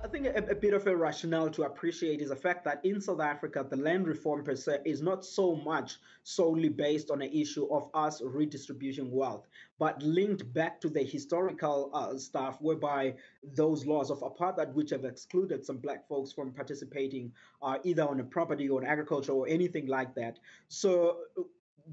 think a bit of a rationale to appreciate is the fact that in South Africa, the land reform per se is not so much solely based on an issue of us redistributing wealth, but linked back to the historical stuff whereby those laws of apartheid, which have excluded some black folks from participating either on a property or agriculture or anything like that. So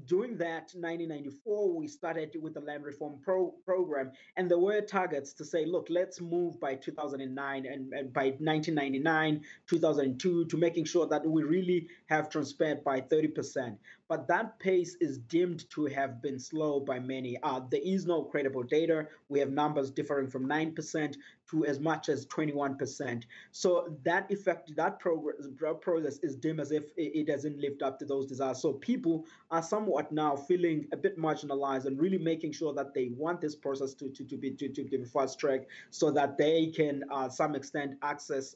during that 1994, we started with the land reform program, and there were targets to say, look, let's move by 2009 and by 1999, 2002, to making sure that we really have transparent by 30%. But that pace is deemed to have been slow by many. There is no credible data. We have numbers differing from 9% to as much as 21%. So that effect, that process is deemed as if it doesn't live up to those desires. So people are somewhat now feeling a bit marginalized and really making sure that they want this process to be fast tracked so that they can, some extent, access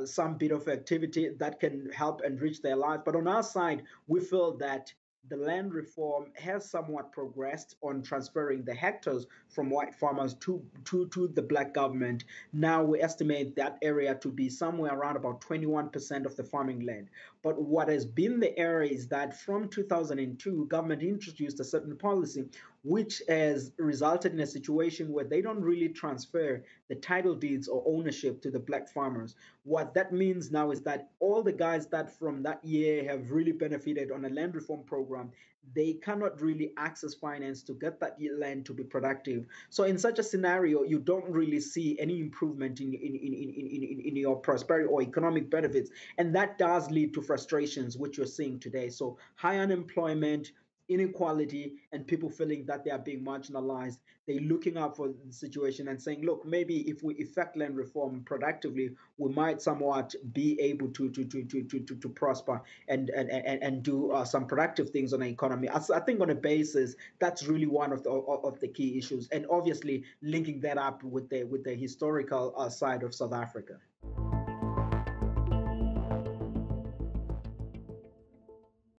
some bit of activity that can help enrich their lives. But on our side, we feel that the land reform has somewhat progressed on transferring the hectares from white farmers to the black government. Now we estimate that area to be somewhere around about 21% of the farming land. But what has been the area is that from 2002, government introduced a certain policy which has resulted in a situation where they don't really transfer the title deeds or ownership to the black farmers. What that means now is that all the guys that from that year have really benefited on a land reform program, they cannot really access finance to get that land to be productive. So in such a scenario, you don't really see any improvement in your prosperity or economic benefits. And that does lead to frustrations, which you're seeing today. So high unemployment, inequality, and people feeling that they are being marginalized. They're looking out for the situation and saying, look, maybe if we effect land reform productively, we might somewhat be able to prosper and do some productive things on the economy. I think on a basis, that's really one of the key issues. And obviously linking that up with the historical side of South Africa.